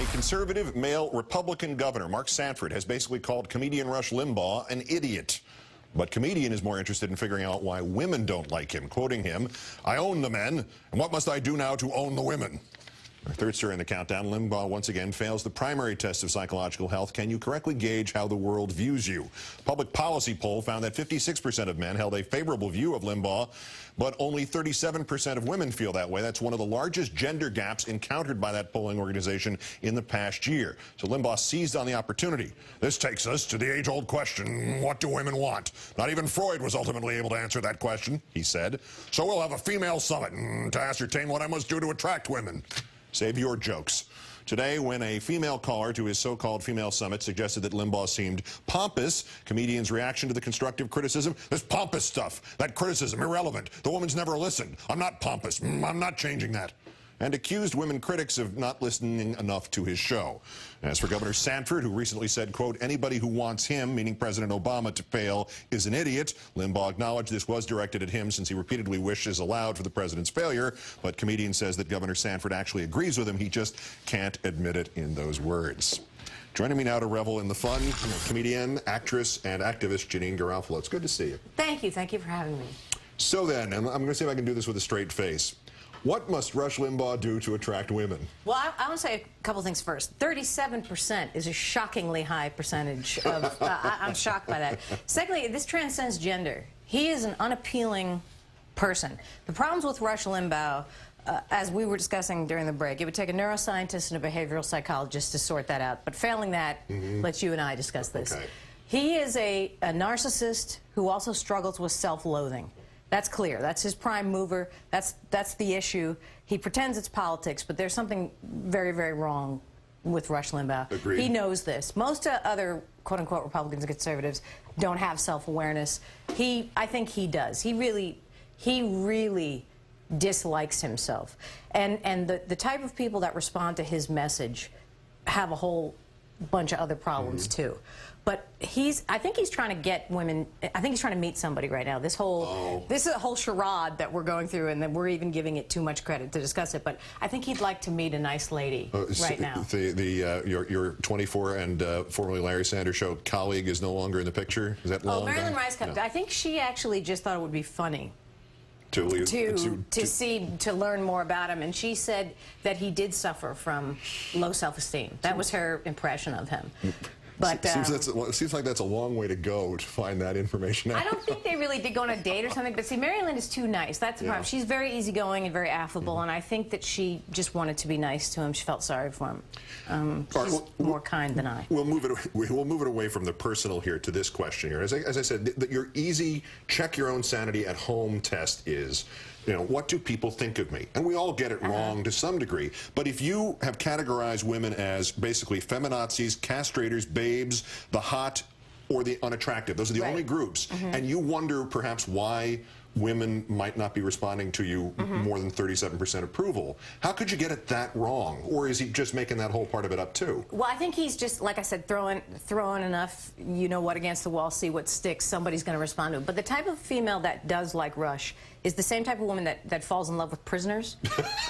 A conservative male Republican governor, Mark Sanford, has basically called comedian Rush Limbaugh an idiot. But comedian is more interested in figuring out why women don't like him. Quoting him, "I own the men, and what must I do now to own the women?" Our third story in the countdown, Limbaugh once again fails the primary test of psychological health. Can you correctly gauge how the world views you? Public policy poll found that 56% of men held a favorable view of Limbaugh, but only 37% of women feel that way. That's one of the largest gender gaps encountered by that polling organization in the past year. So Limbaugh seized on the opportunity. This takes us to the age-old question, what do women want? Not even Freud was ultimately able to answer that question, he said. So we'll have a female summit to ascertain what I must do to attract women. Save your jokes. Today, when a female caller to his so-called female summit suggested that Limbaugh seemed pompous, comedians' reaction to the constructive criticism, this pompous stuff, that criticism, irrelevant. The woman's never listened. I'm not pompous. I'm not changing that. And accused women critics of not listening enough to his show. As for Governor Sanford, who recently said, quote, anybody who wants him, meaning President Obama, to fail is an idiot, Limbaugh acknowledged this was directed at him since he repeatedly wishes aloud for the president's failure, but comedian says that Governor Sanford actually agrees with him. He just can't admit it in those words. Joining me now to revel in the fun, comedian, actress, and activist Janeane Garofalo. It's good to see you. Thank you. Thank you for having me. So then, and I'm going to see if I can do this with a straight face. What must Rush Limbaugh do to attract women? Well, I want to say a couple things first. 37% is a shockingly high percentage of, I'm shocked by that. Secondly, this transcends gender. He is an unappealing person. The problems with Rush Limbaugh, as we were discussing during the break, it would take a neuroscientist and a behavioral psychologist to sort that out. But failing that, let's you and I discuss this. Okay. He is a narcissist who also struggles with self-loathing. That's clear. That's his prime mover. That's the issue. He pretends it's politics, but there's something very, very wrong with Rush Limbaugh. Agreed. He knows this. Most other quote-unquote Republicans and conservatives don't have self-awareness. I think he does. He really dislikes himself. And the type of people that respond to his message have a whole bunch of other problems too. But I think he's trying to get women, I think he's trying to meet somebody right now. This is a whole charade that we're going through, and then we're even giving it too much credit to discuss it. But I think he'd like to meet a nice lady right now. Your 24 and formerly Larry Sanders Show colleague is no longer in the picture? Is that long? Oh, Marilyn Rice Cup. I think she actually just thought it would be funny to learn more about him, and she said that he did suffer from low self-esteem. That was her impression of him. But it seems like that's a long way to go to find that information out. I don't think they really did go on a date or something, but see, Marilyn is too nice. That's the problem. She's very easygoing and very affable, and I think that she just wanted to be nice to him. She felt sorry for him. She's more kind than I. We'll move it away from the personal here to this question here. As I said, your easy check your own sanity at home test is, you know, what do people think of me? And we all get it wrong to some degree. But if you have categorized women as basically feminazis, castrators, babes, the hot, or the unattractive, those are the only groups, and you wonder perhaps why women might not be responding to you more than 37% approval, how could you get it that wrong? Or is he just making that whole part of it up too? Well, I think he's just, like I said, throwing enough, you know what, against the wall, see what sticks, somebody's going to respond to it. But the type of female that does like Rush is the same type of woman that falls in love with prisoners.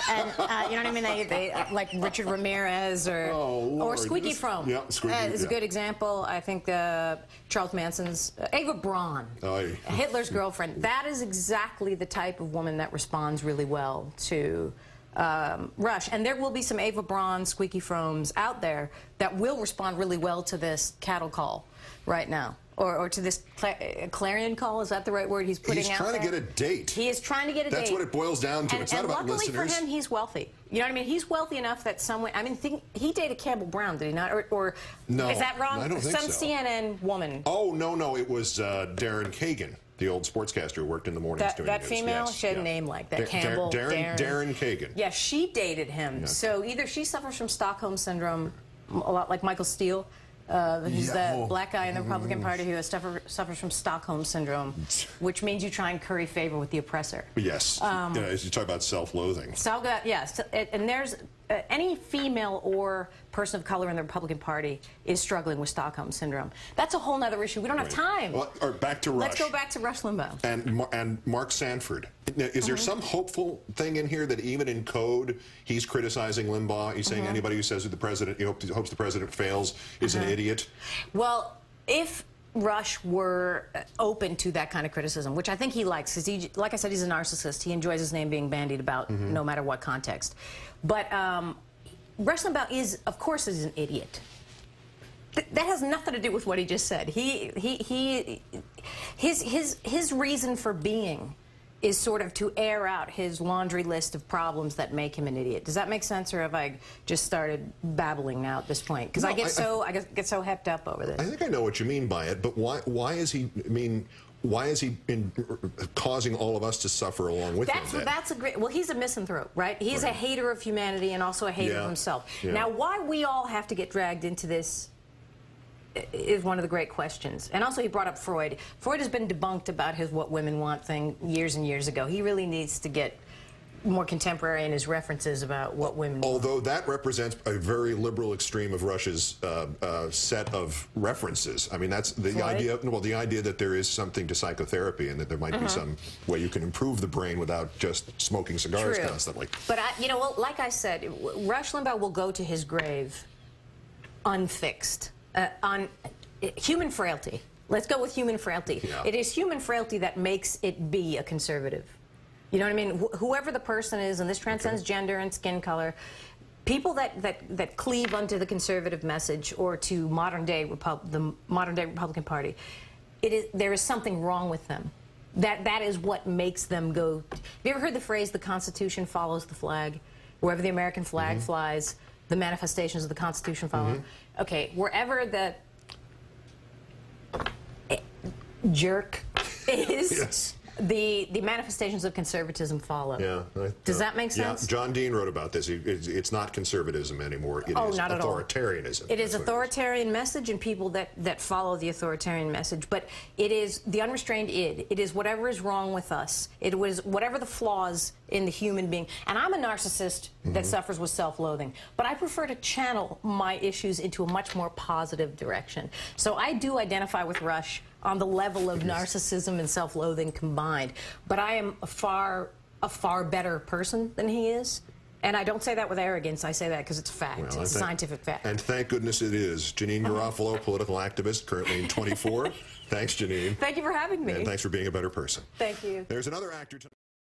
And, you know what I mean? They like Richard Ramirez or Squeaky Fromme. Yeah, Squeaky is a good example. I think Charles Manson's, Ava Braun, Hitler's girlfriend. That is exactly the type of woman that responds really well to Rush. And there will be some Ava Braun, Squeaky Frommes out there that will respond really well to this cattle call right now. Or to this clarion call, is that the right word he's putting out there? He's trying to get a date. He is trying to get a date. That's what it boils down to. It's not about listeners. And luckily for him, he's wealthy. You know what I mean? He's wealthy enough that someone, I mean, he dated Campbell Brown, did he not? Or no, is that wrong? I don't think so. Some CNN woman. Oh, no, it was Darren Kagan, the old sportscaster who worked in the mornings doing that news. female, she had a name like that. Campbell, Darren Kagan. Yeah, she dated him. Yeah. So either she suffers from Stockholm Syndrome, a lot like Michael Steele, who's the black guy in the Republican Party who suffers from Stockholm Syndrome, which means you try and curry favor with the oppressor. Yes. You talk about self-loathing. Yes. And any female or person of color in the Republican Party is struggling with Stockholm Syndrome. That's a whole nother issue. We don't have time. Well, or back to Rush. Let's go back to Rush Limbaugh. And Mark Sanford. Is there some hopeful thing in here that even in code he's criticizing Limbaugh? He's saying anybody who says that the president, he hopes the president fails is an idiot? Well, if Rush were open to that kind of criticism, which I think he likes, because he, like I said, he's a narcissist. He enjoys his name being bandied about no matter what context. But Rush Limbaugh is, of course, is an idiot. That has nothing to do with what he just said. His reason for being is sort of to air out his laundry list of problems that make him an idiot. Does that make sense, or have I just started babbling now at this point? Because I get so hepped up over this. I think I know what you mean by it, but why is he? I mean, why is he causing all of us to suffer along with him? That's a great. Well, he's a misanthrope, right? He's a hater of humanity and also a hater of himself. Yeah. Now, why we all have to get dragged into this is one of the great questions. And also he brought up Freud. Freud has been debunked about his what women want thing years and years ago. He really needs to get more contemporary in his references about what women want. Although that represents a very liberal extreme of Rush's set of references. I mean, that's the idea, well, the idea that there is something to psychotherapy and that there might be some way you can improve the brain without just smoking cigars constantly. But, you know, well, like I said, Rush Limbaugh will go to his grave unfixed. On human frailty. Let's go with human frailty. Yeah. It is human frailty that makes it be a conservative. You know what I mean? Whoever the person is, and this transcends gender and skin color, people that cleave unto the conservative message or to the modern day Republican Party, there is something wrong with them. That is what makes them go. Have you ever heard the phrase, the Constitution follows the flag? Wherever the American flag flies, the manifestations of the Constitution follow. Okay, wherever the jerk is, the manifestations of conservatism follow. Yeah, does that make sense? Yeah, John Dean wrote about this. It's not conservatism anymore. It is not authoritarianism. It is authoritarian message and people that follow the authoritarian message. But it is the unrestrained id. It is whatever is wrong with us. It was whatever the flaws in the human being. And I'm a narcissist that suffers with self-loathing. But I prefer to channel my issues into a much more positive direction. So I do identify with Rush on the level of narcissism and self-loathing combined. But I am a far better person than he is. And I don't say that with arrogance. I say that because it's a fact. Well, it's a scientific fact. And thank goodness it is. Janeane Garofalo, political activist, currently in 24. Thanks, Janeane. Thank you for having me. And thanks for being a better person. Thank you. There's another actor tonight.